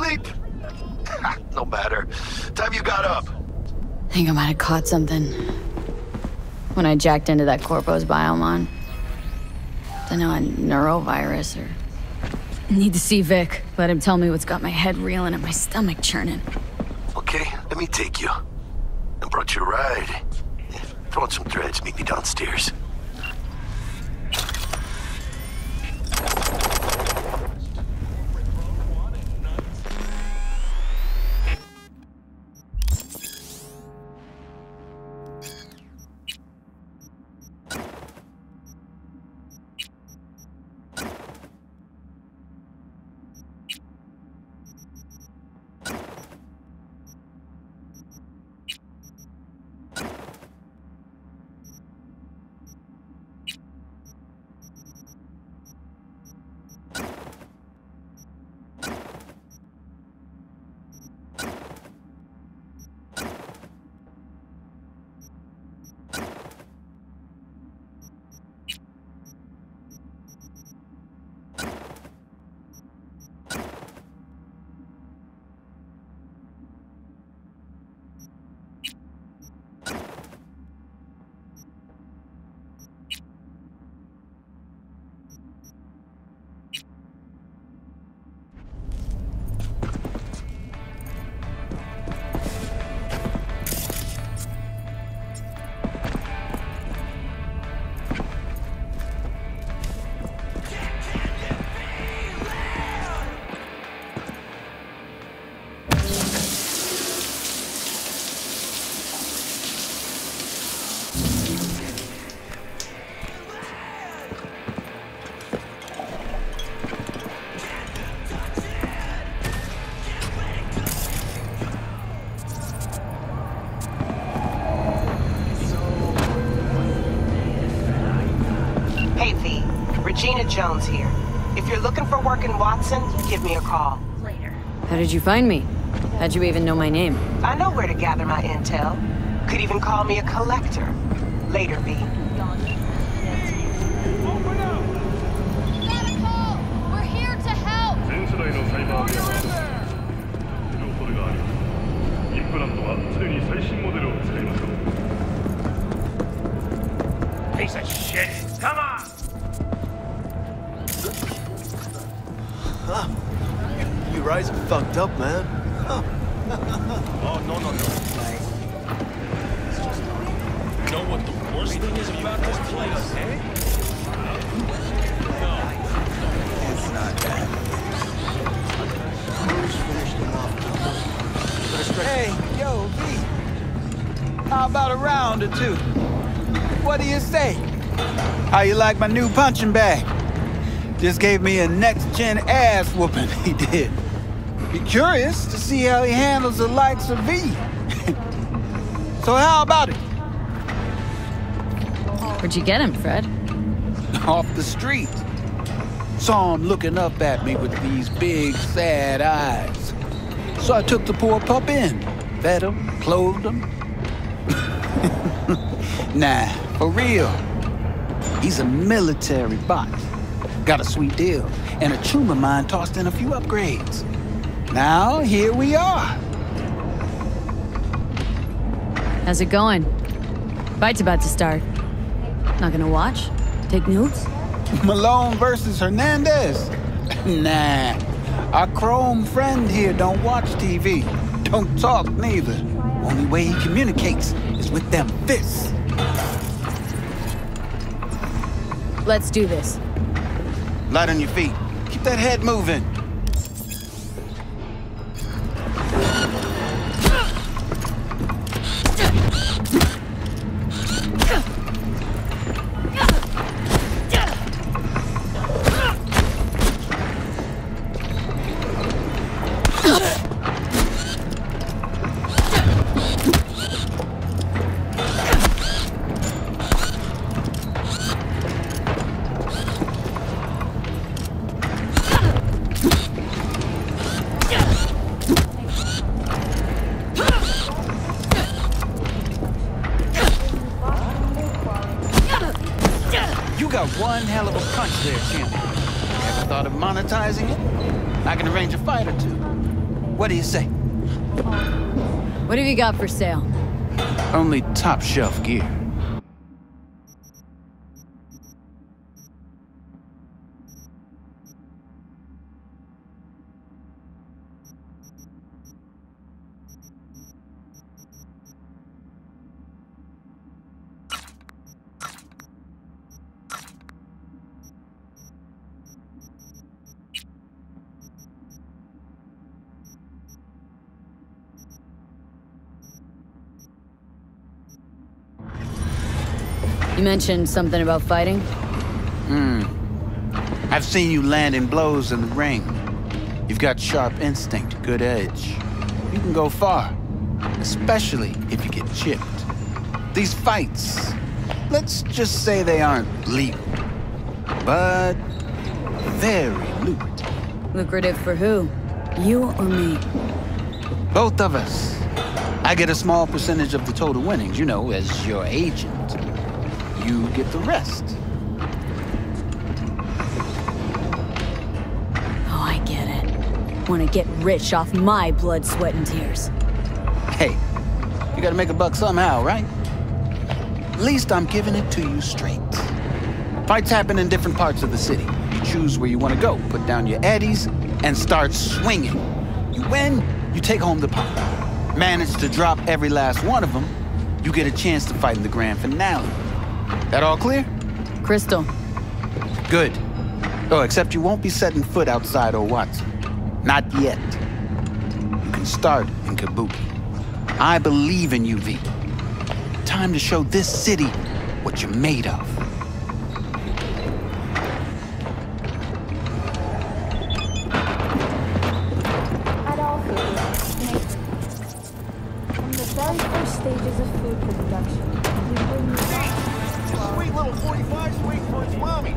asleep? No matter. Time you got up. I think I might have caught something when I jacked into that Corpo's biomon. Don't know, a neurovirus or... Need to see Vic. Let him tell me what's got my head reeling and my stomach churning. Okay, let me take you. I brought you a ride. Throw on some threads, meet me downstairs. Jones here. If you're looking for work in Watson, give me a call. Later. How did you find me? How'd you even know my name? I know where to gather my intel. Could even call me a collector. Later, V. Open up! We got a call! We're here to help! Piece of shit! Come on! Huh? You guys are fucked up, man. Huh. Oh, no. You know what the worst thing is about this place, eh? No. It's not that. Hey, yo, V. How about a round or two? What do you say? How you like my new punching bag? Just gave me a next-gen ass whooping, he did. Be curious to see how he handles the likes of V. So how about it? Where'd you get him, Fred? Off the street. Saw him looking up at me with these big, sad eyes. So I took the poor pup in. Fed him, clothed him. Nah, for real. He's a military bot. Got a sweet deal, and a tumor mine tossed in a few upgrades. Now, here we are. How's it going? Fight's about to start. Not gonna watch? Take notes? Malone versus Hernandez? Nah. Our chrome friend here don't watch TV. Don't talk neither. Only way he communicates is with them fists. Let's do this. Light on your feet. Keep that head moving. One hell of a punch there, champion. Ever thought of monetizing it? I can arrange a fight or two. What do you say? What have you got for sale? Only top shelf gear. You mentioned something about fighting? I've seen you landing blows in the ring. You've got sharp instinct, good edge. You can go far, especially if you get chipped. These fights, let's just say they aren't lethal, but very lucrative. Lucrative for who? You or me? Both of us. I get a small percentage of the total winnings, you know, as your agent. You get the rest. Oh, I get it. Want to get rich off my blood, sweat, and tears. Hey, you gotta make a buck somehow, right? At least I'm giving it to you straight. Fights happen in different parts of the city. You choose where you want to go, put down your eddies, and start swinging. You win, you take home the pot. Manage to drop every last one of them, you get a chance to fight in the grand finale. That all clear? Crystal. Good. Oh, except you won't be setting foot outside Owatsu. Not yet. You can start in Kabuki. I believe in you, V. Time to show this city what you're made of. At all phases, from the very first stages of food production, we bring you Sweet little 45 sweet punch mommy.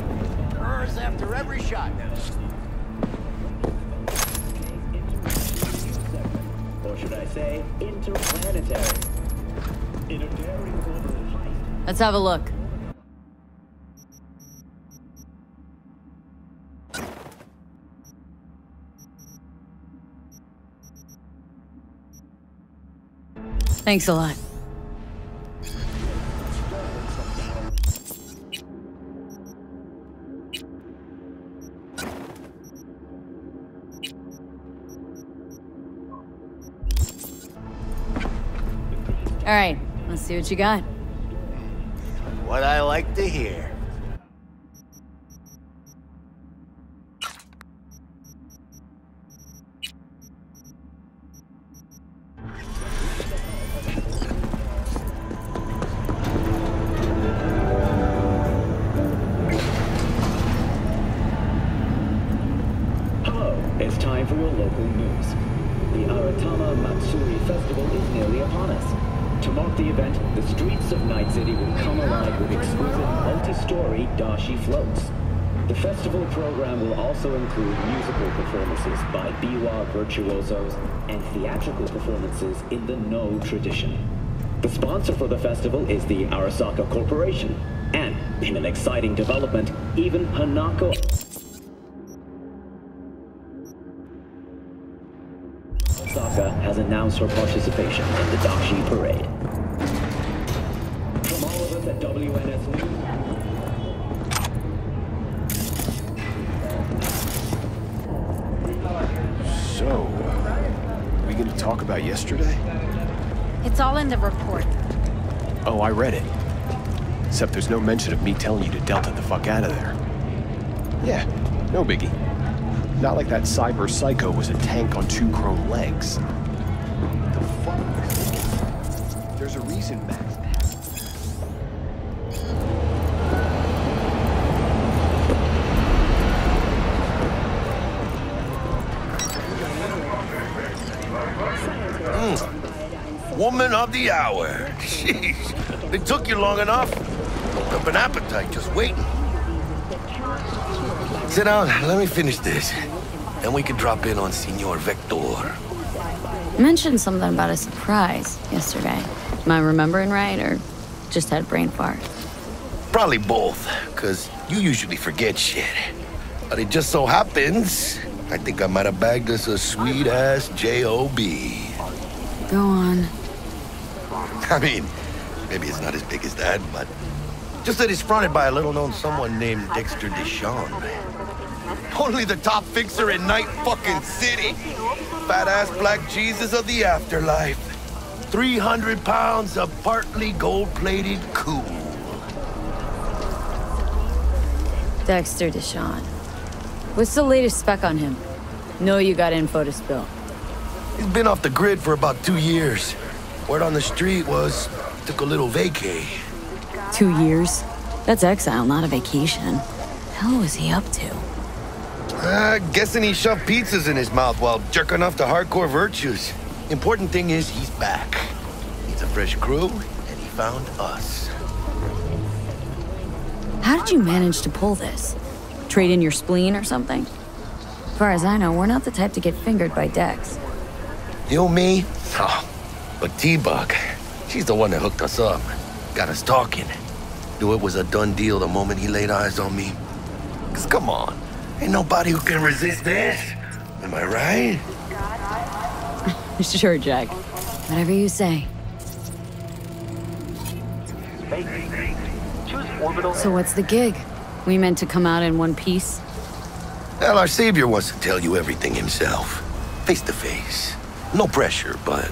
Hers after every shot. Or should I say, interplanetary. In a daring global heist. Let's have a look. Thanks a lot. All right, let's see what you got. What I like to hear. Hello, it's time for your local news. The Aratama Matsuri Festival is nearly upon us. To mark the event, the streets of Night City will come alive with exquisite multi-story dashi floats. The festival program will also include musical performances by biwa virtuosos and theatrical performances in the No tradition. The sponsor for the festival is the Arasaka Corporation, and in an exciting development, even Hanako Osaka has announced her participation in the Dashi Parade. From all of us at WNS News. So, we going to talk about yesterday? It's all in the report. Oh, I read it. Except there's no mention of me telling you to delta the fuck out of there. Yeah, no biggie. Not like that cyber psycho was a tank on 2 chrome legs. The fuck are you thinking? There's a reason, Max. Woman of the hour. Jeez. It took you long enough. Woke up an appetite just waiting. Sit down, let me finish this. Then we can drop in on Senor Vector. You mentioned something about a surprise yesterday. Am I remembering right, or just had a brain fart? Probably both, because you usually forget shit. But it just so happens I think I might have bagged us a sweet-ass J.O.B. Go on. I mean, maybe it's not as big as that, but just that he's fronted by a little-known someone named Dexter Deshawn. Only the top fixer in Night fucking City. Fat-ass black Jesus of the afterlife. 300 pounds of partly gold-plated cool. Dexter Deshawn. What's the latest spec on him? Know you got info to spill. He's been off the grid for about 2 years. Word on the street was, took a little vacay. 2 years? That's exile, not a vacation. Hell was he up to? Guessing he shoved pizzas in his mouth while jerking off to hardcore virtues. Important thing is he's back. Needs a fresh crew, and he found us. How did you manage to pull this? Trade in your spleen or something? As far as I know, we're not the type to get fingered by Dex. You, me? Oh, but T-Bug, she's the one that hooked us up. Got us talking. Knew it was a done deal the moment he laid eyes on me. 'Cause come on, ain't nobody who can resist this. Am I right? Sure, Jack. Whatever you say. So what's the gig? We meant to come out in one piece? Well, our savior wants to tell you everything himself. Face to face. No pressure, but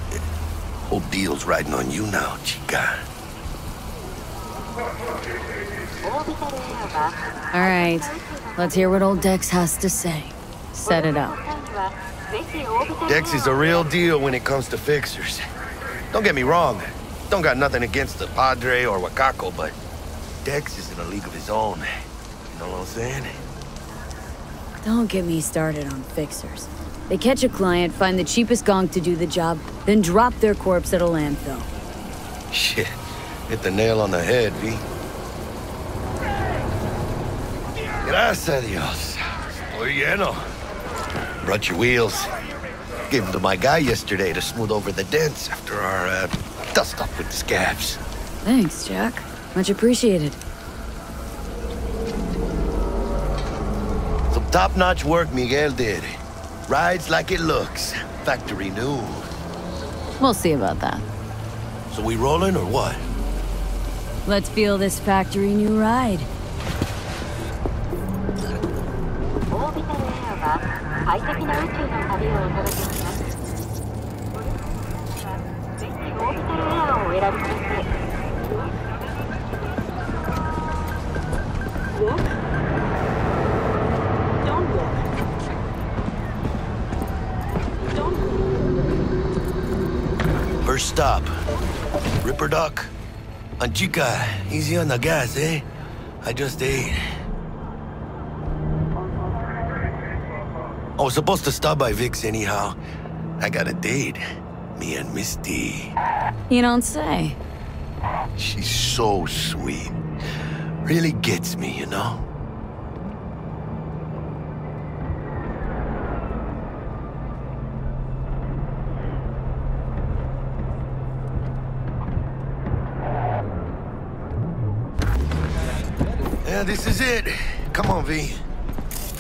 whole deal's riding on you now, chica. All right. Let's hear what old Dex has to say. Set it up. Dex is a real deal when it comes to fixers. Don't get me wrong. Don't got nothing against the Padre or Wakako, but Dex is in a league of his own. You know what I'm saying? Don't get me started on fixers. They catch a client, find the cheapest gong to do the job, then drop their corpse at a landfill. Shit. Hit the nail on the head, V. Gracias a Dios. Estoy lleno. Brought your wheels. Gave them to my guy yesterday to smooth over the dents after our dust-up with the scabs. Thanks, Jack. Much appreciated. Some top-notch work Miguel did. Rides like it looks. Factory new. We'll see about that. So we rolling or what? Let's feel this factory new ride. First stop. Ripper Duck. And chica, easy on the gas, eh? I just ate. I was supposed to stop by Vic's anyhow. I got a date. Me and Misty. You don't say. She's so sweet. Really gets me, you know? Yeah, this is it. Come on, V.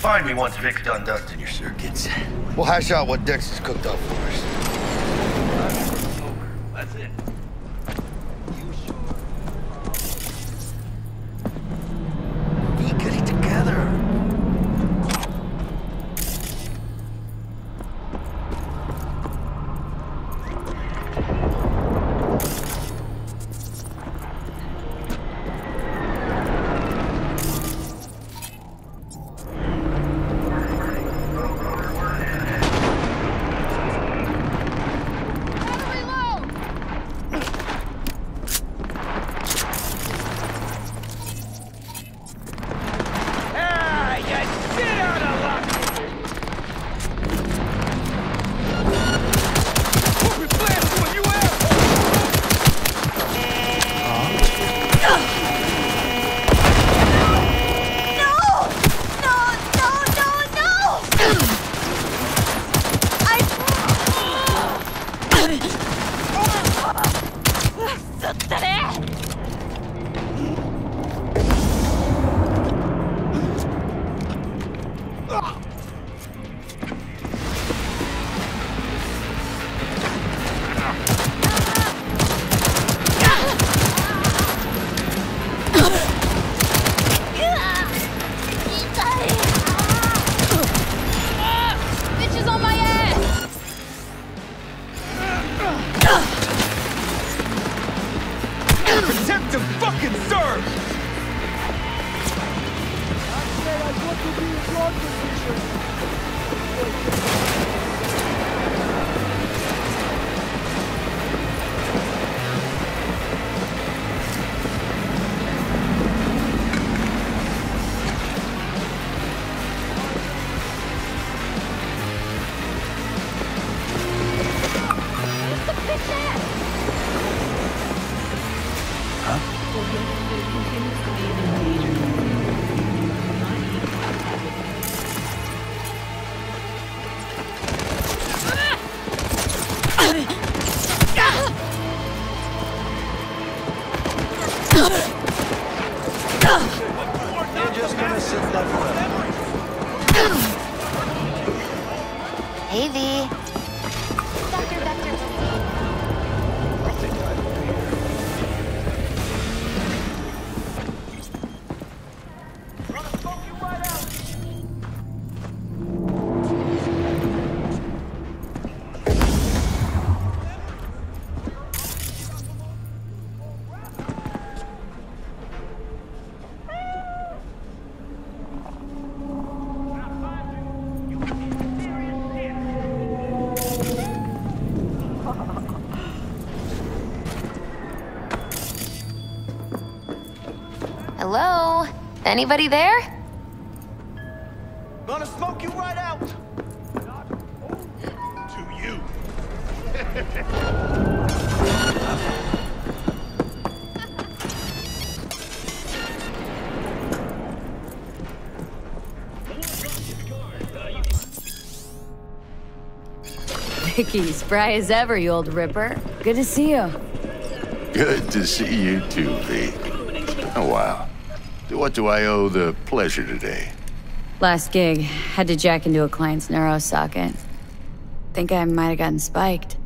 Find me once Vic's done dusting your circuits. We'll hash out what Dex has cooked up for us. That's it. V, get it together. Hey, V. Hello? Anybody there? Gonna smoke you right out. To you. Vicky, spry as ever, you old ripper. Good to see you. Good to see you too, V. Oh, wow. What do I owe the pleasure today? Last gig, had to jack into a client's neuro socket. Think I might have gotten spiked.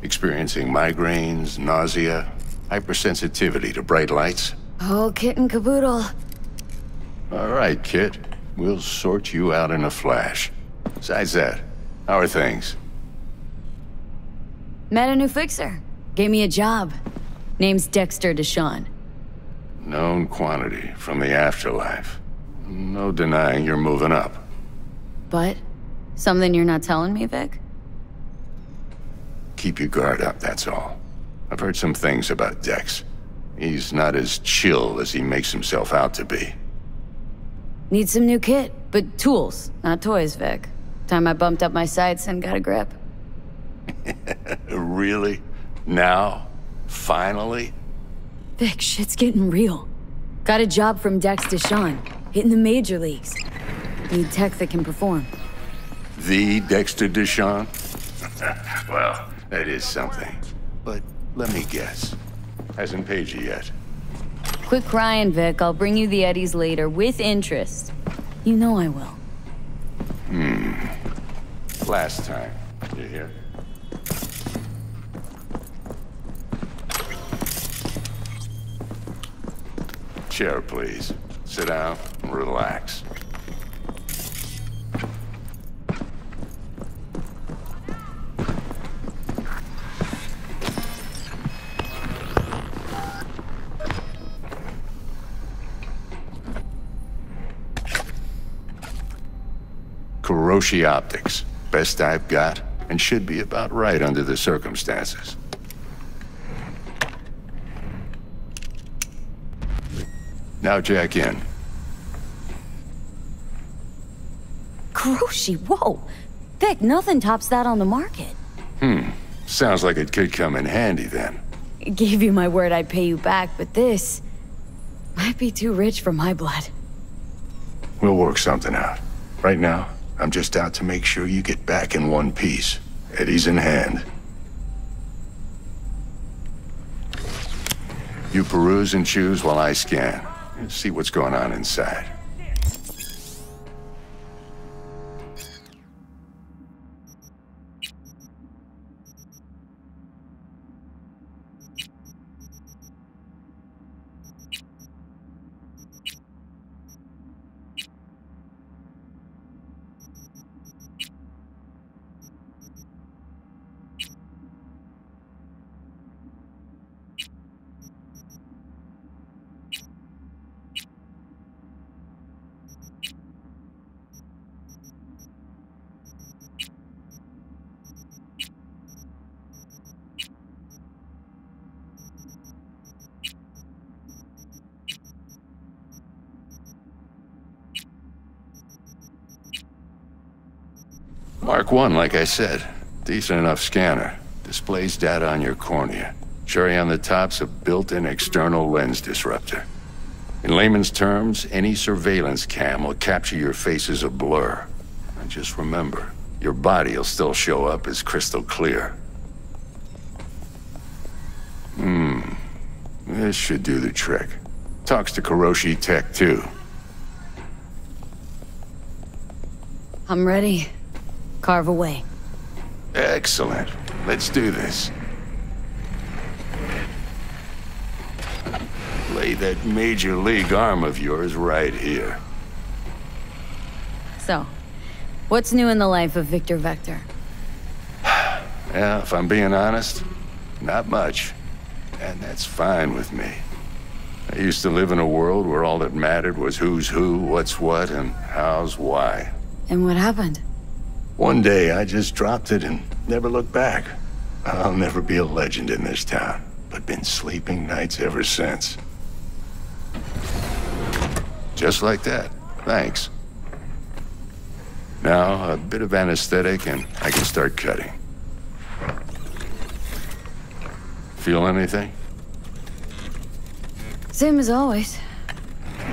Experiencing migraines, nausea, hypersensitivity to bright lights? Oh, kit and caboodle. All right, Kit. We'll sort you out in a flash. Besides that, how are things? Met a new fixer. Gave me a job. Name's Dexter Deshawn. Known quantity from the afterlife. No denying you're moving up. But? Something you're not telling me, Vic? Keep your guard up, that's all. I've heard some things about Dex. He's not as chill as he makes himself out to be. Need some new kit, but tools, not toys, Vic. Time I bumped up my sights and got a grip. Really? Now? Finally? Vic, shit's getting real. Got a job from Dex Deshawn, hitting the major leagues. Need tech that can perform. The Dexter Deshawn? Well, that is something. But let me guess. Hasn't paid you yet. Quit crying, Vic. I'll bring you the eddies later, with interest. You know I will. Last time. You hear? Chair, please. Sit down and relax. Kuroshi Optics. Best I've got, and should be about right under the circumstances. Now jack in. Kuroshi, whoa! Vic, nothing tops that on the market. Sounds like it could come in handy then. Gave you my word I'd pay you back, but this might be too rich for my blood. We'll work something out. Right now, I'm just out to make sure you get back in one piece. Eddie's in hand. You peruse and choose while I scan. See what's going on inside. Mark 1, like I said. Decent enough scanner. Displays data on your cornea. Cherry on the top's a built-in external lens disruptor. In layman's terms, any surveillance cam will capture your face as a blur. And just remember, your body will still show up as crystal clear. This should do the trick. Talks to Kuroshi Tech, too. I'm ready. Carve away. Excellent. Let's do this. Lay that major league arm of yours right here. So, what's new in the life of Victor Vector? Yeah, if I'm being honest, not much. And that's fine with me. I used to live in a world where all that mattered was who's who, what's what, and how's why. And what happened? One day, I just dropped it and never looked back. I'll never be a legend in this town, but been sleeping nights ever since. Just like that. Thanks. Now, a bit of anesthetic and I can start cutting. Feel anything? Same as always.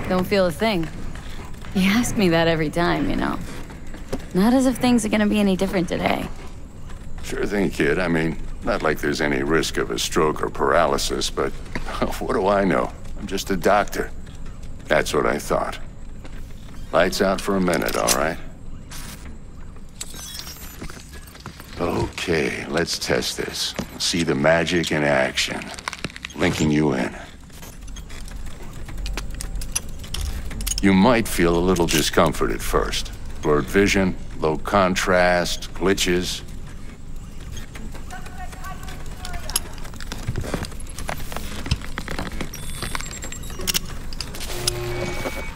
Don't feel a thing. You ask me that every time, you know. Not as if things are gonna be any different today. Sure thing, kid. I mean, not like there's any risk of a stroke or paralysis, but what do I know? I'm just a doctor. That's what I thought. Lights out for a minute, all right? Okay, let's test this. See the magic in action. Linking you in. You might feel a little discomfort at first. Blurred vision, low contrast, glitches.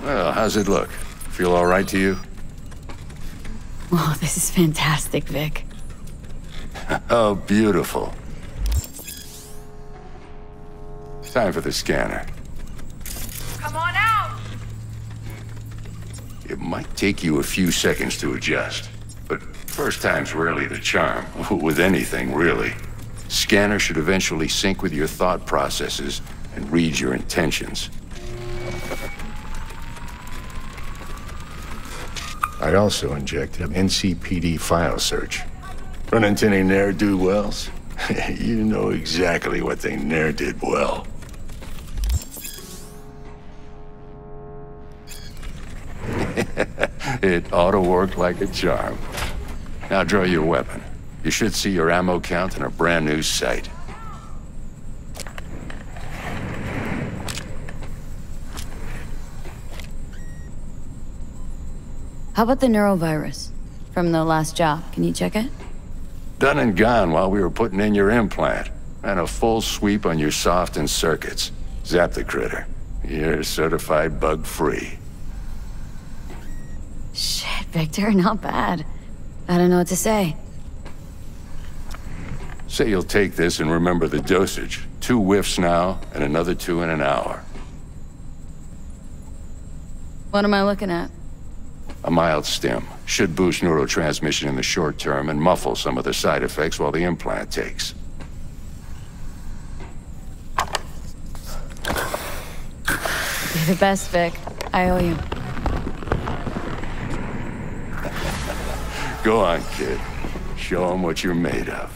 Well, how's it look? Feel all right to you? Oh, this is fantastic, Vic. Oh, beautiful. Time for the scanner. Come on out! It might take you a few seconds to adjust, but first time's rarely the charm, with anything, really. Scanner should eventually sync with your thought processes and read your intentions. I also injected an NCPD file search. Run into any ne'er-do-wells? You know exactly what they ne'er did well. It ought to work like a charm. Now draw your weapon. You should see your ammo count in a brand new sight. How about the neurovirus? From the last job, can you check it? Done and gone while we were putting in your implant. And a full sweep on your soft and circuits. Zap the critter. You're certified bug-free. Shit, Victor, not bad. I don't know what to say. Say you'll take this and remember the dosage. 2 whiffs now, and another 2 in an hour. What am I looking at? A mild stim. Should boost neurotransmission in the short term and muffle some of the side effects while the implant takes. You're the best, Vic. I owe you. Go on, kid. Show them what you're made of.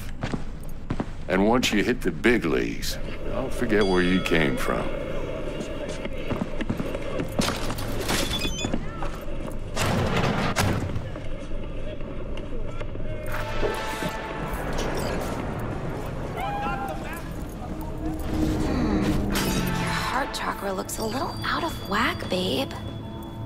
And once you hit the big leagues, don't forget where you came from. Chakra looks a little out of whack, babe.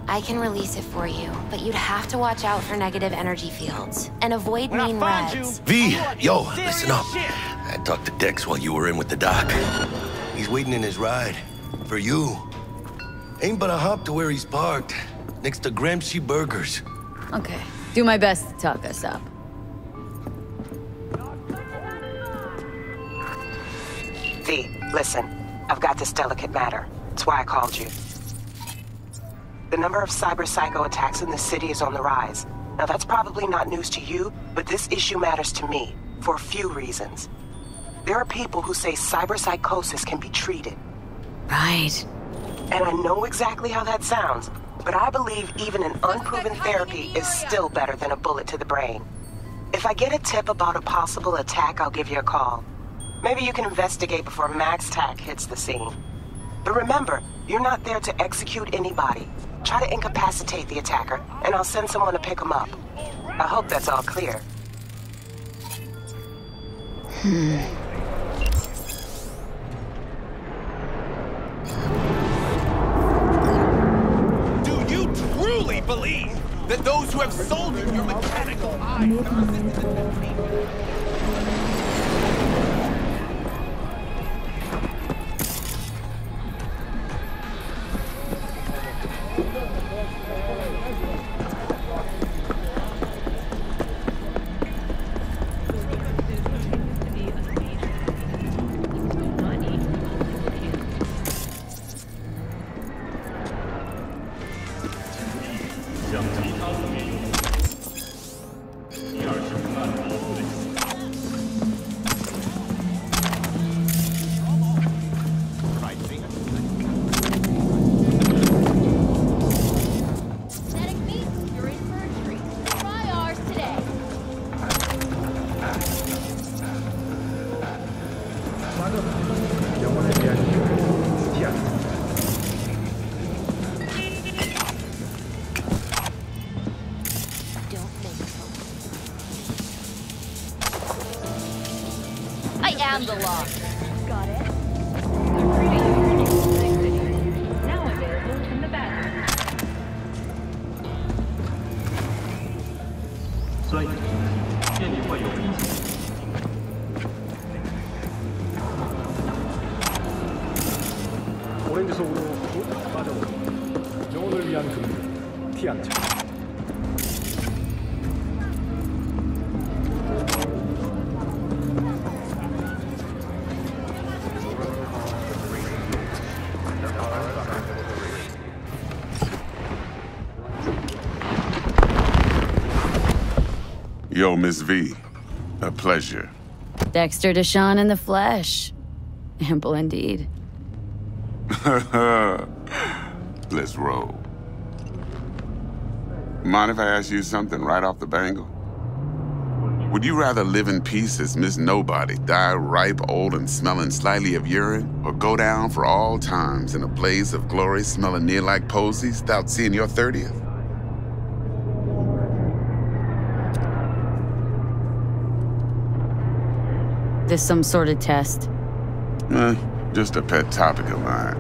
I can release it for you, but you'd have to watch out for negative energy fields and avoid main reds. V, yo, listen up. I talked to Dex while you were in with the doc. He's waiting in his ride. For you. Ain't but a hop to where he's parked. Next to Gramsci Burgers. Okay. Do my best to talk us up. V, listen. I've got this delicate matter. That's why I called you. The number of cyber psycho attacks in the city is on the rise. Now that's probably not news to you, but this issue matters to me for a few reasons. There are people who say cyberpsychosis can be treated. Right. And I know exactly how that sounds, but I believe even an unproven therapy is still better than a bullet to the brain. If I get a tip about a possible attack, I'll give you a call. Maybe you can investigate before Max Tack hits the scene. But remember, you're not there to execute anybody. Try to incapacitate the attacker, and I'll send someone to pick him up. I hope that's all clear. Do you truly believe that those who have sold you your mechanical eye have I am the law. Got it. Now available in the bathroom. 所以店里会有危险。오렌지 속으로 쭉 빠져오고 영혼을 위한 금주 티안차. Yo, Miss V. A pleasure. Dexter Deshawn in the flesh. Ample indeed. Let's roll. Mind if I ask you something right off the bangle? Would you rather live in peace as Miss Nobody, die ripe, old, and smelling slightly of urine, or go down for all times in a blaze of glory smelling near like posies without seeing your 30th? This some sort of test? Just a pet topic of mine.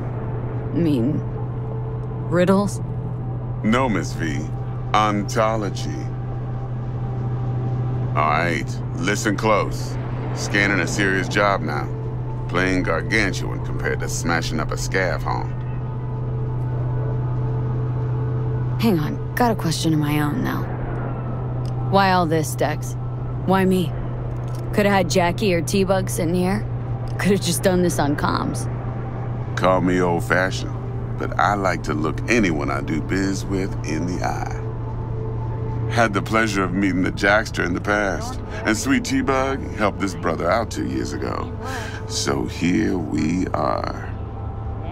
Mean riddles? No, Miss V. Ontology. All right, listen close. Scanning a serious job now. Playing gargantuan compared to smashing up a scav home. Hang on, got a question of my own now. Why all this, Dex? Why me? Could've had Jackie or T-Bug sitting here. Could've just done this on comms. Call me old-fashioned, but I like to look anyone I do biz with in the eye. Had the pleasure of meeting the Jackster in the past, and sweet T-Bug helped this brother out 2 years ago. So here we are.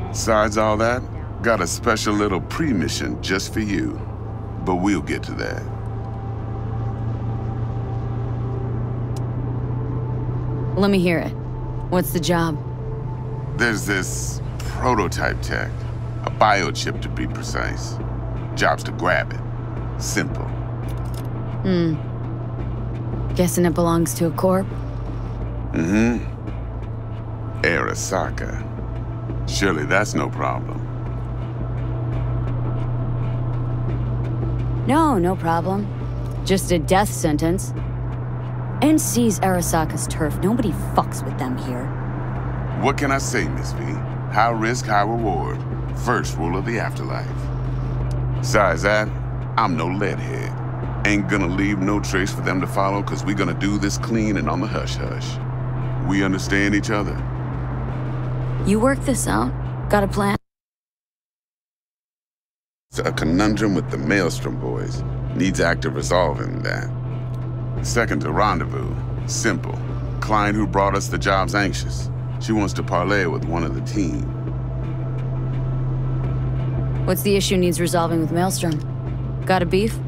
Besides all that, got a special little pre-mission just for you. But we'll get to that. Let me hear it. What's the job? There's this prototype tech, a biochip to be precise. Job's to grab it. Simple. Guessing it belongs to a corp? Arasaka. Surely that's no problem. No problem. Just a death sentence. NC's Arasaka's turf. Nobody fucks with them here. What can I say, Miss V? High risk, high reward. First rule of the afterlife. Besides that, I'm no leadhead. Ain't gonna leave no trace for them to follow, cause we gonna do this clean and on the hush-hush. We understand each other. You work this out? Got a plan? It's a conundrum with the Maelstrom boys. Needs active resolving, that. Second, a rendezvous. Simple. Client who brought us the job's anxious. She wants to parlay with one of the team. What's the issue needs resolving with Maelstrom? Got a beef?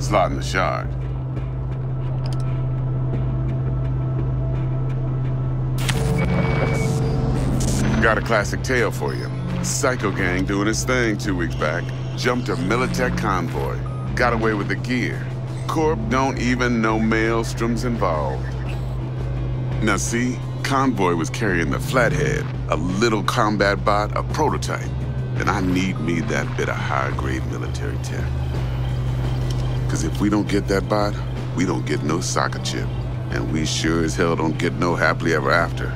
Slot in the shard. Got a classic tale for you. Psycho gang doing his thing 2 weeks back. Jumped a Militech convoy. Got away with the gear. Corp don't even know Maelstrom's involved. Now see, convoy was carrying the Flathead, a little combat bot, a prototype. And I need me that bit of high-grade military tech. Cause if we don't get that bot, we don't get no soccer chip. And we sure as hell don't get no happily ever after.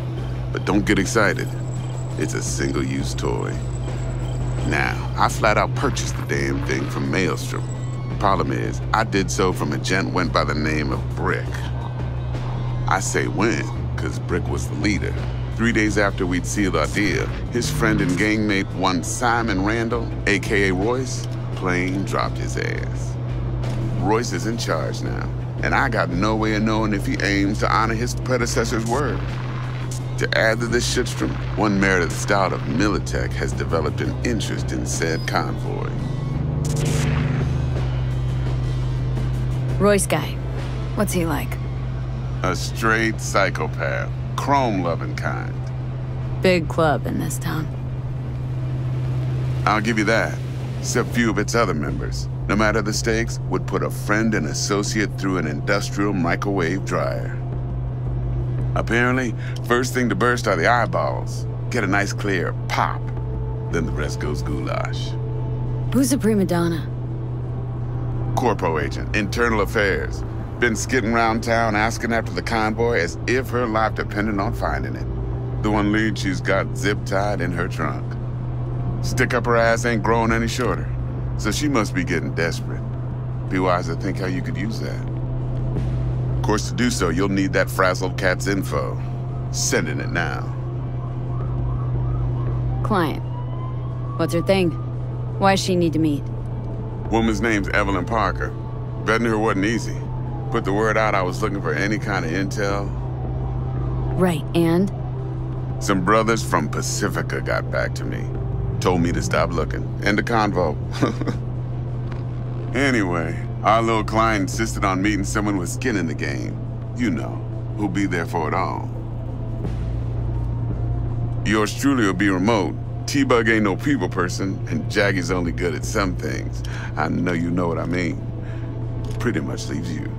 But don't get excited. It's a single-use toy. Now, I flat out purchased the damn thing from Maelstrom. Problem is, I did so from a gent went by the name of Brick. I say when, cause Brick was the leader. 3 days after we'd sealed our deal, his friend and gangmate, one Simon Randall, aka Royce, plain dropped his ass. Royce is in charge now, and I got no way of knowing if he aims to honor his predecessor's word. To add to this shitstorm, one Meredith Stout of Militech has developed an interest in said convoy. Royce guy. What's he like? A straight psychopath. Chrome-loving kind. Big club in this town. I'll give you that. Except few of its other members, no matter the stakes, would put a friend and associate through an industrial microwave dryer. Apparently, first thing to burst are the eyeballs. Get a nice clear pop. Then the rest goes goulash. Who's the prima donna? Corpo agent, internal affairs. Been skidding around town asking after the convoy as if her life depended on finding it. The one lead she's got zip-tied in her trunk. Stick up her ass ain't growing any shorter, so she must be getting desperate. Be wise to think how you could use that. Of course, to do so, you'll need that frazzled cat's info. Sending it now. Client. What's her thing? Why does she need to meet? Woman's name's Evelyn Parker. Vetting her wasn't easy. Put the word out I was looking for any kind of intel. Right, and? Some brothers from Pacifica got back to me. Told me to stop looking. End of convo. Anyway, our little client insisted on meeting someone with skin in the game. You know, who'll be there for it all. Yours truly will be remote. T-Bug ain't no people person, and Jaggy's only good at some things. I know you know what I mean. Pretty much leaves you.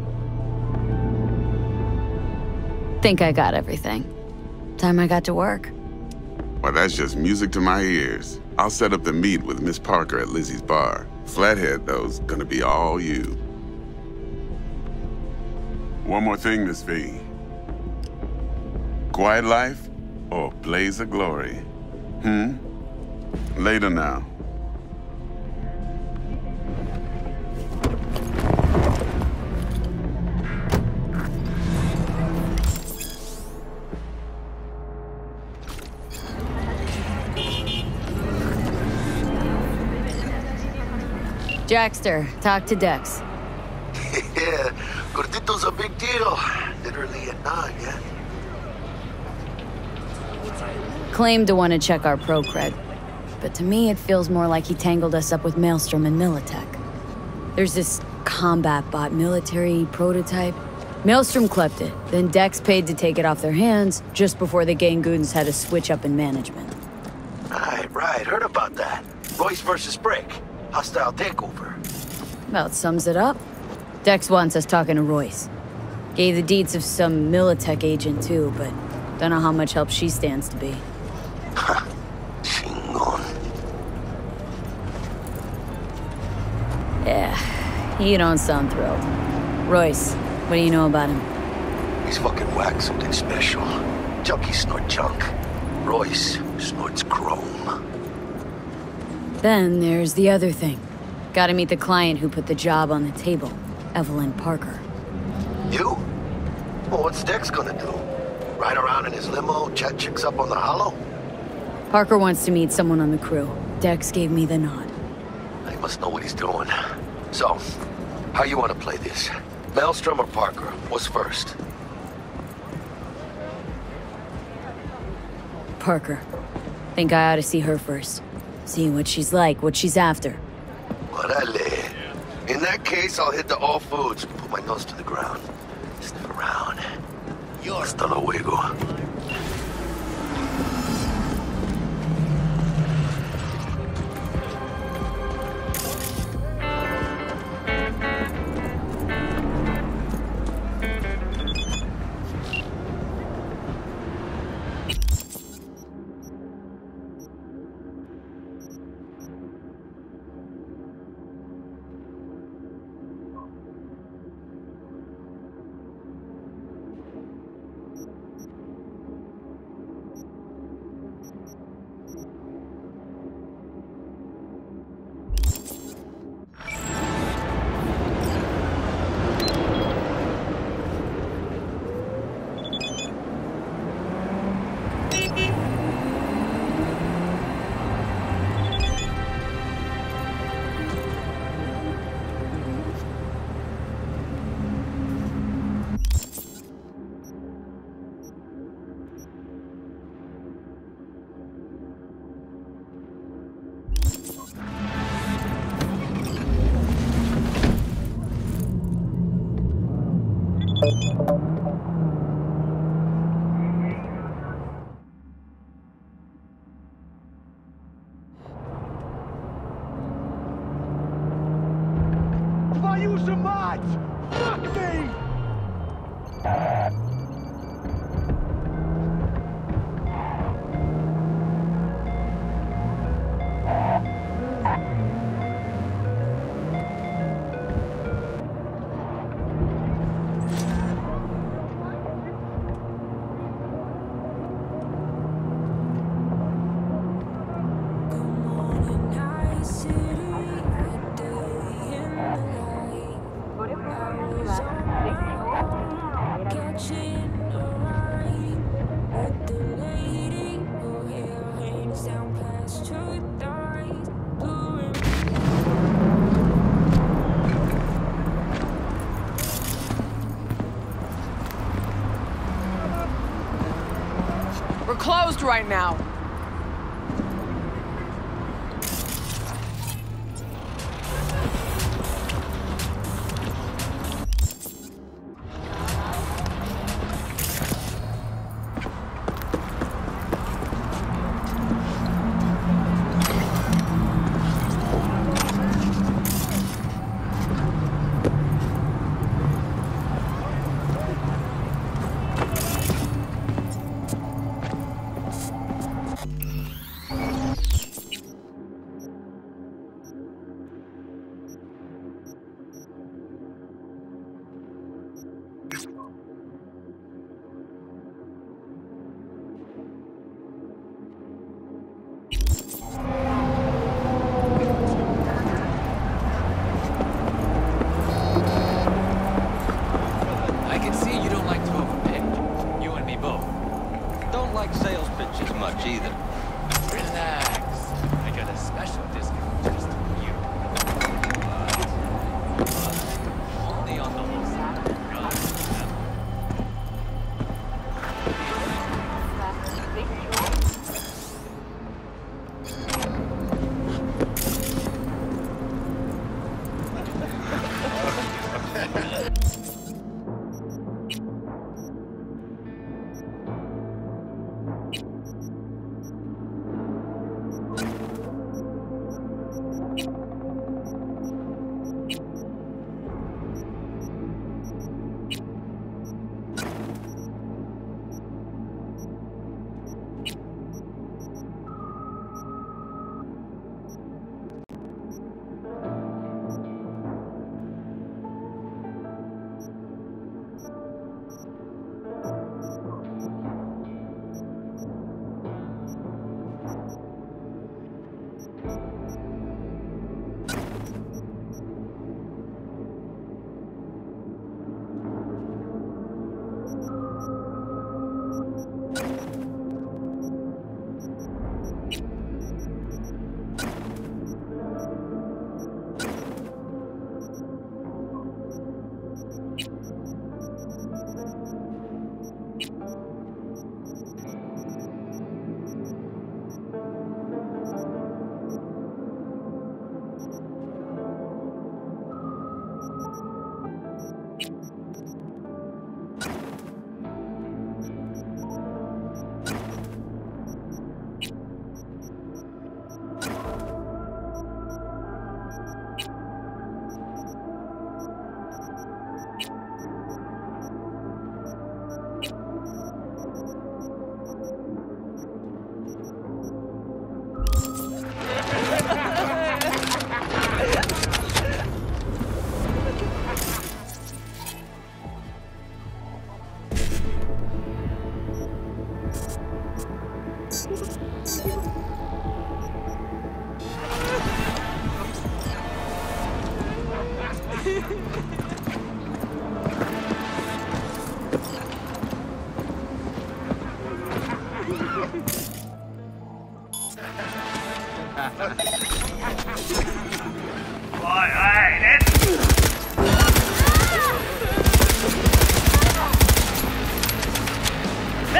Think I got everything. Time I got to work. Well, that's just music to my ears. I'll set up the meet with Miss Parker at Lizzie's bar. Flathead, though's gonna be all you. One more thing, Miss V. Quiet life or blaze of glory? Later now. Jackster, talk to Dex. Yeah, Gordito's a big deal. Literally at 9, yeah? Claimed to want to check our pro cred, but to me it feels more like he tangled us up with Maelstrom and Militech. There's this combat bot military prototype. Maelstrom clept it, then Dex paid to take it off their hands just before the Gangoons had a switch up in management. Right, heard about that. Royce versus Brick. Hostile takeover. About sums it up. Dex wants us talking to Royce. Gave the deets of some Militech agent too, but don't know how much help she stands to be. Chingon. Yeah, you don't sound thrilled. Royce, what do you know about him? He's fucking whack, something special. Junkies snort junk. Royce snorts chrome. Then there's the other thing. Gotta meet the client who put the job on the table, Evelyn Parker. You? Well, what's Dex gonna do? Ride around in his limo, chat chicks up on the hollow? Parker wants to meet someone on the crew. Dex gave me the nod. He must know what he's doing. So, how you want to play this? Maelstrom or Parker? What's first? Parker. Think I ought to see her first. See what she's like, what she's after. Orale. In that case, I'll hit the all foods. Put my nose to the ground. Sniff around. Hasta luego. We're closed right now.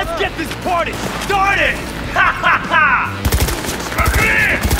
Let's get this party started! Ha ha ha! Come here!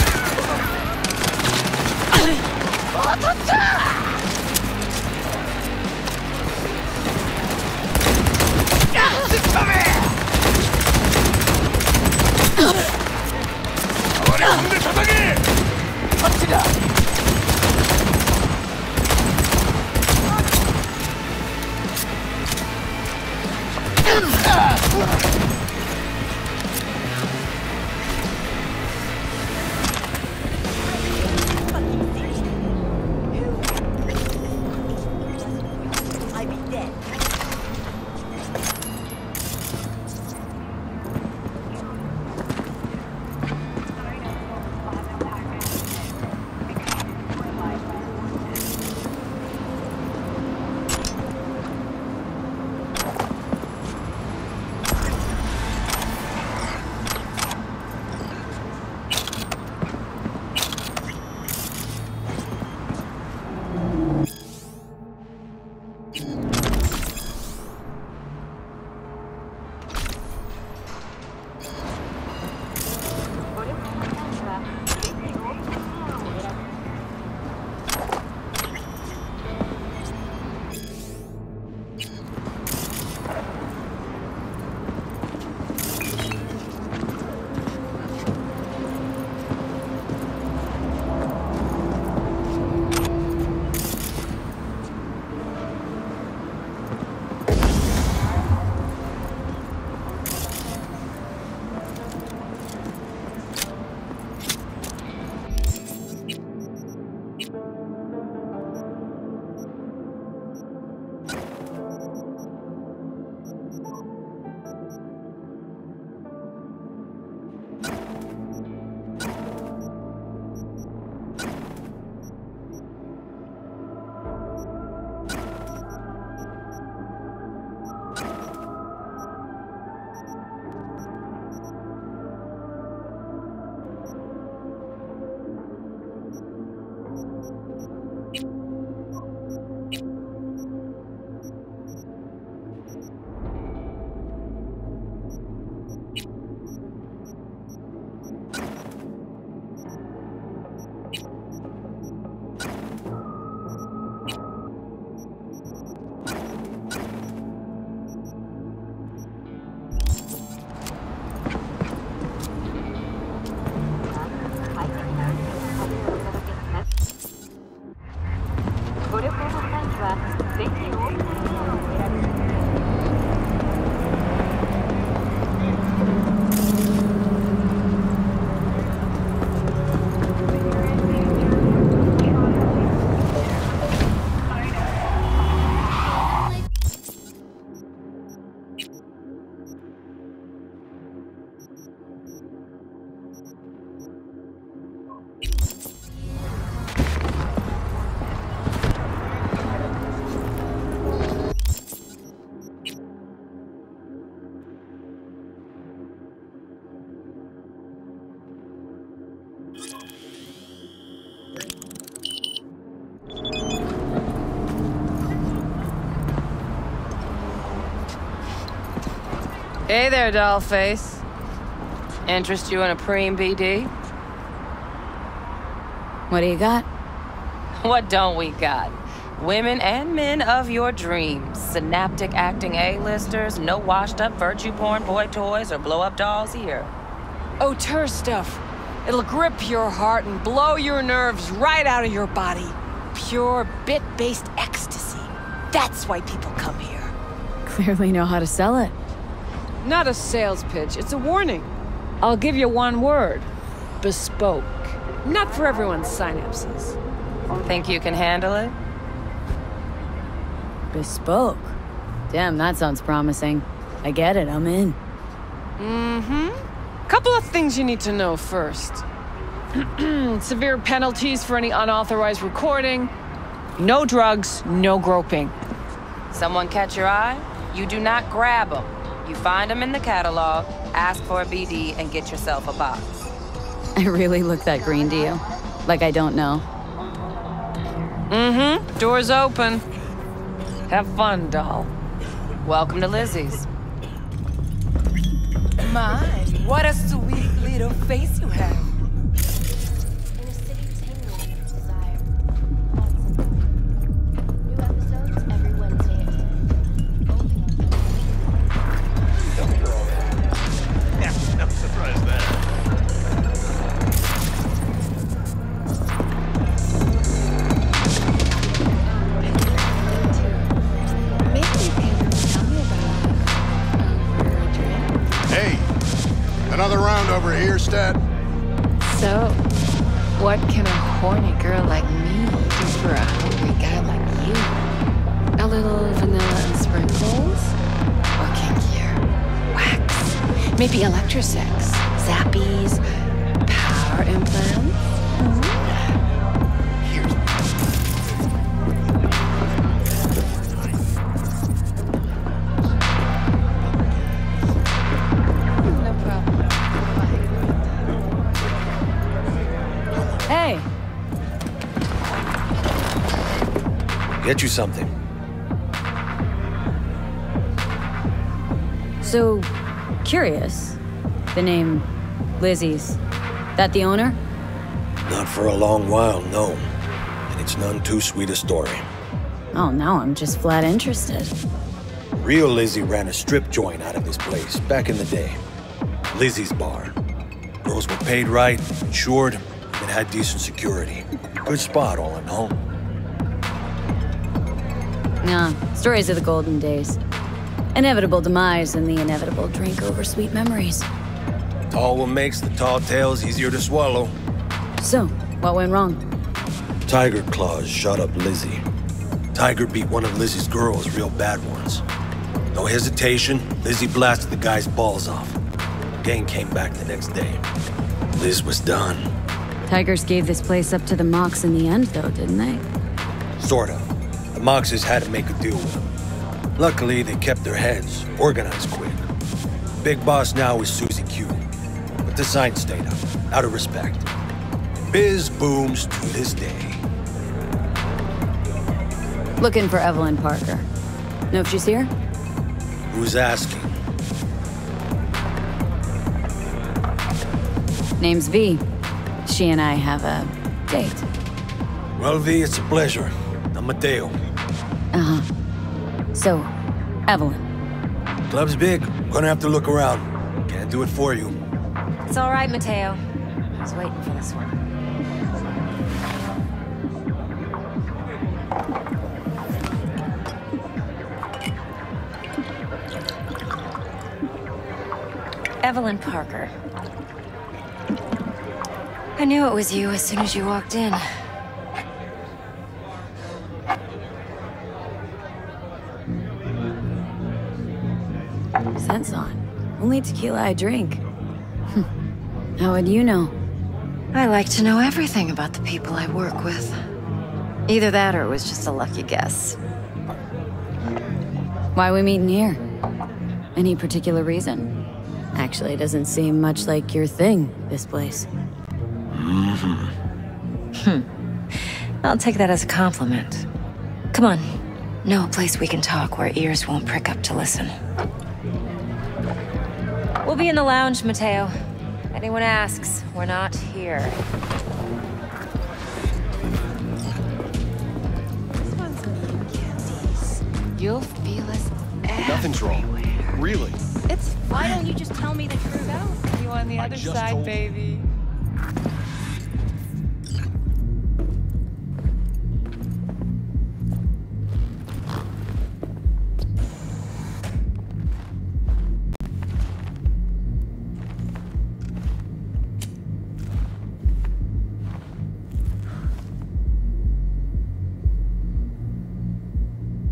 Hey there, dollface. Interest you in a preem BD? What do you got? What don't we got? Women and men of your dreams. Synaptic acting A-listers, no washed-up virtue porn boy toys or blow-up dolls here. Auteur stuff. It'll grip your heart and blow your nerves right out of your body. Pure bit-based ecstasy. That's why people come here. Clearly know how to sell it. Not a sales pitch, it's a warning. I'll give you one word. Bespoke. Not for everyone's synapses. Think you can handle it? Bespoke? Damn, that sounds promising. I get it, I'm in. Mm-hmm. Couple of things you need to know first. Severe penalties for any unauthorized recording. No drugs, no groping. Someone catch your eye? You do not grab them. You find them in the catalog, ask for a BD, and get yourself a box. I really look that green to you. Like I don't know. Mm-hmm. Door's open. Have fun, doll. Welcome to Lizzie's. My, what a sweet little face you have. In a city tingling with desire. New episodes every Wednesday at 10. Yeah, I'm surprised there. Another round over here, Stat. So, what can a horny girl like me do for a hungry guy like you? A little vanilla and sprinkles? Or kinkier? Wax? Maybe electrosex? Zappies? Power implants? Hey! Get you something. So, curious. The name Lizzie's. That the owner? Not for a long while, no. And it's none too sweet a story. Oh, now I'm just flat interested. Real Lizzie ran a strip joint out of this place back in the day. Lizzie's Bar. Girls were paid right, insured, and had decent security. Good spot, all in all. Nah, stories of the golden days. Inevitable demise and the inevitable drink over sweet memories. Tall one makes the tall tales easier to swallow. So, what went wrong? Tiger Claws shot up Lizzie. Tiger beat one of Lizzie's girls real bad once. No hesitation, Lizzie blasted the guy's balls off. Gang came back the next day. Liz was done. Tigers gave this place up to the Mox in the end, though, didn't they? Sort of. The Moxes had to make a deal with them. Luckily, they kept their heads, organized quick. Big boss now is Susie Q. But the sign stayed up, out of respect. Biz booms to this day. Looking for Evelyn Parker. Know if she's here? Who's asking? Name's V. She and I have a date. Well, V, it's a pleasure. I'm Mateo. Uh-huh. So, Evelyn. Club's big. Gonna have to look around. Can't do it for you. It's all right, Mateo. I was waiting for this one. Evelyn Parker. I knew it was you as soon as you walked in. Scent's on. Only tequila I drink. How would you know? I like to know everything about the people I work with. Either that or it was just a lucky guess. Why are we meeting here? Any particular reason? Actually, it doesn't seem much like your thing, this place. I'll take that as a compliment. Come on. Know a place we can talk where ears won't prick up to listen. We'll be in the lounge, Mateo. Anyone asks, we're not here. This one's mean candies. You'll feel us everywhere. Nothing's wrong. Really. It's why don't you just tell me the truth? You on the other side, baby.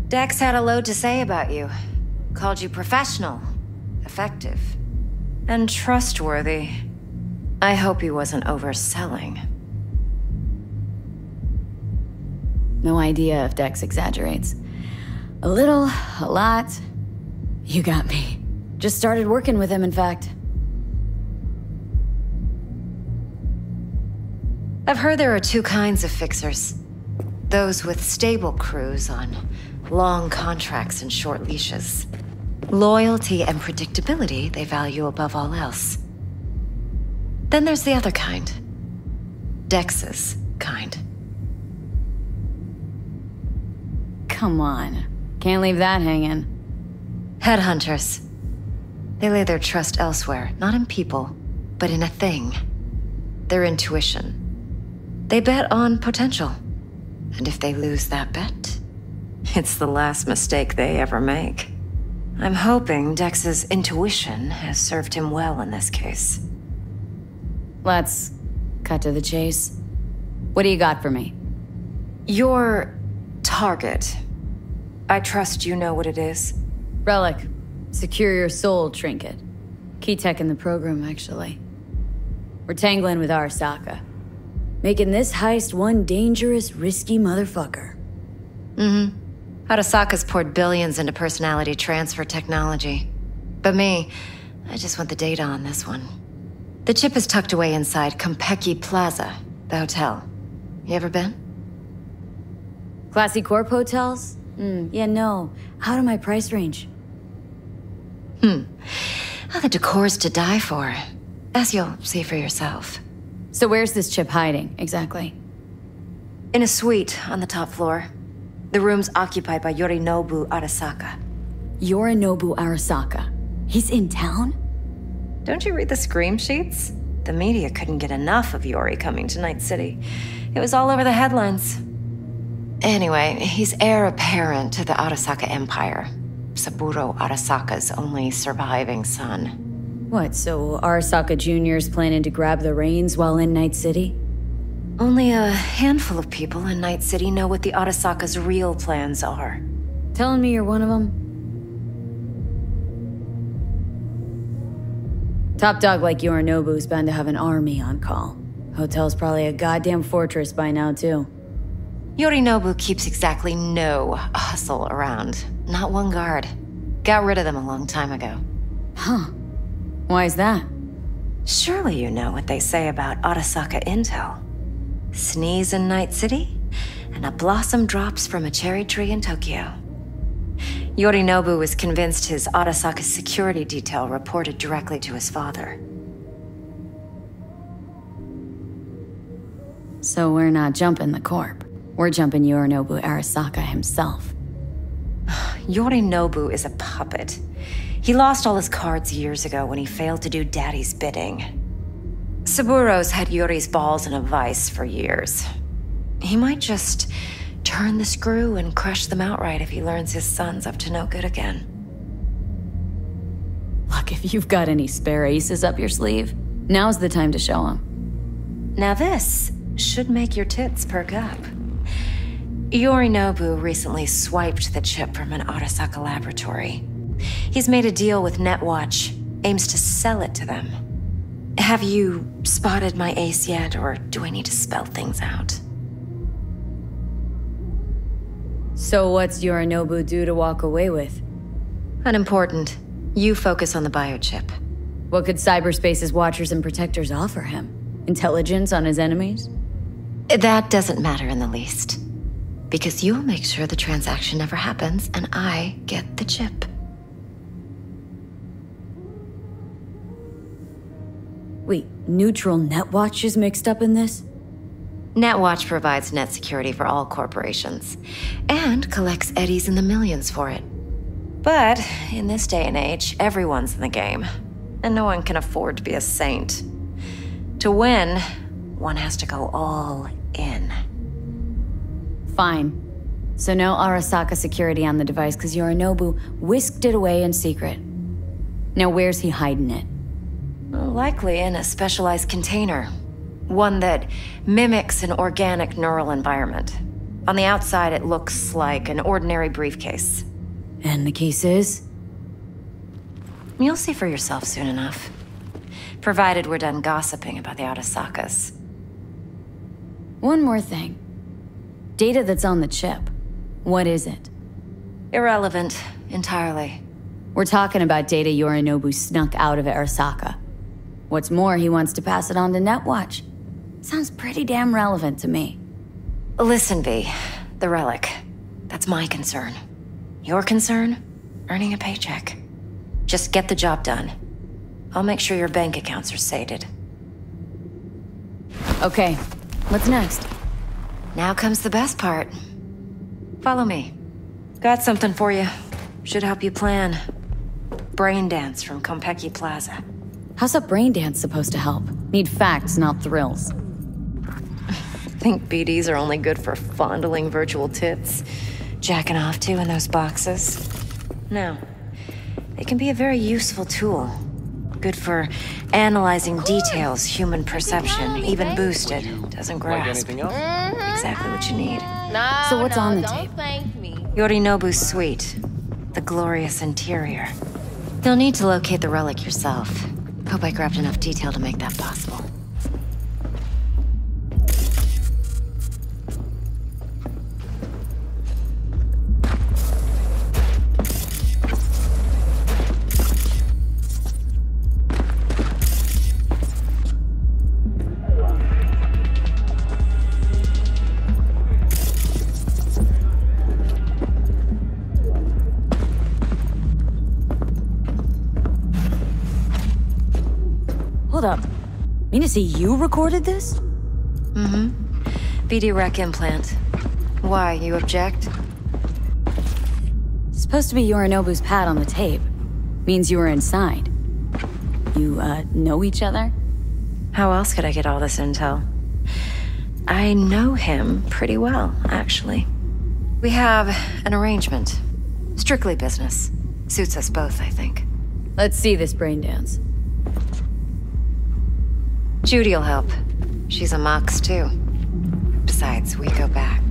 Dex had a load to say about you. Called you professional, effective, and trustworthy. I hope he wasn't overselling. No idea if Dex exaggerates. A little, a lot. You got me. Just started working with him, in fact. I've heard there are two kinds of fixers. Those with stable crews on long contracts and short leashes. Loyalty and predictability they value above all else. Then there's the other kind. Dex's kind. Come on. Can't leave that hanging. Headhunters. They lay their trust elsewhere, not in people, but in a thing. Their intuition. They bet on potential. And if they lose that bet, it's the last mistake they ever make. I'm hoping Dex's intuition has served him well in this case. Let's cut to the chase. What do you got for me? Your target. I trust you know what it is. Relic. Secure your soul trinket. Key tech in the program, actually. We're tangling with Arasaka. Making this heist one dangerous, risky motherfucker. Mm-hmm. Arasaka's poured billions into personality transfer technology. But me, I just want the data on this one. The chip is tucked away inside Konpeki Plaza, the hotel. You ever been? Classy corp hotels? Yeah, no. Out of my price range. Oh, the decor's to die for. As you'll see for yourself. So where's this chip hiding, exactly? In a suite on the top floor. The room's occupied by Yorinobu Arasaka. Yorinobu Arasaka? He's in town? Don't you read the scream sheets? The media couldn't get enough of Yori coming to Night City. It was all over the headlines. Anyway, he's heir apparent to the Arasaka Empire. Saburo Arasaka's only surviving son. What, so Arasaka Jr.'s planning to grab the reins while in Night City? Only a handful of people in Night City know what the Arasaka's real plans are. Telling me you're one of them? Top dog like Yorinobu's bound to have an army on call. Hotel's probably a goddamn fortress by now, too. Yorinobu keeps exactly no hustle around. Not one guard. Got rid of them a long time ago. Huh. Why is that? Surely you know what they say about Arasaka intel. Sneeze in Night City, and a blossom drops from a cherry tree in Tokyo. Yorinobu was convinced his Arasaka security detail reported directly to his father. So we're not jumping the corp. We're jumping Yorinobu Arasaka himself. Yorinobu is a puppet. He lost all his cards years ago when he failed to do Daddy's bidding. Saburo's had Yori's balls in a vice for years. He might just turn the screw and crush them outright if he learns his son's up to no good again. Look, if you've got any spare aces up your sleeve, now's the time to show them. Now this should make your tits perk up. Yorinobu recently swiped the chip from an Arasaka laboratory. He's made a deal with Netwatch, aims to sell it to them. Have you spotted my ace yet, or do I need to spell things out? So what's Yorinobu due to walk away with? Unimportant. You focus on the biochip. What could cyberspace's watchers and protectors offer him? Intelligence on his enemies? That doesn't matter in the least. Because you'll make sure the transaction never happens, and I get the chip. Wait, neutral Netwatch is mixed up in this? Netwatch provides net security for all corporations, and collects eddies in the millions for it. But in this day and age, everyone's in the game, and no one can afford to be a saint. To win, one has to go all in. Fine. So no Arasaka security on the device because Yorinobu whisked it away in secret. Now where's he hiding it? Likely in a specialized container. One that mimics an organic neural environment. On the outside, it looks like an ordinary briefcase. And the case is? You'll see for yourself soon enough. Provided we're done gossiping about the Arasakas. One more thing. Data that's on the chip. What is it? Irrelevant, entirely. We're talking about data Yorinobu snuck out of Arasaka. What's more, he wants to pass it on to Netwatch. Sounds pretty damn relevant to me. Listen, V. The relic. That's my concern. Your concern? Earning a paycheck. Just get the job done. I'll make sure your bank accounts are sated. Okay, what's next? Now comes the best part. Follow me. Got something for you. Should help you plan. Brain dance from Konpeki Plaza. How's a brain dance supposed to help? Need facts, not thrills. Think BDs are only good for fondling virtual tits? Jacking off to in those boxes? No. They can be a very useful tool. Good for analyzing details human perception, even boosted, doesn't grasp. Exactly what you need. So what's on the tape? Yorinobu's suite. The glorious interior. You'll need to locate the relic yourself. Hope I grabbed enough detail to make that possible. Hold up. Mean to say you recorded this? Mm-hmm. BD rec implant. Why, you object? It's supposed to be Yorinobu's pad on the tape. Means you were inside. You, know each other? How else could I get all this intel? I know him pretty well, actually. We have an arrangement. Strictly business. Suits us both, I think. Let's see this brain dance. Judy'll help. She's a Mox, too. Besides, we go back.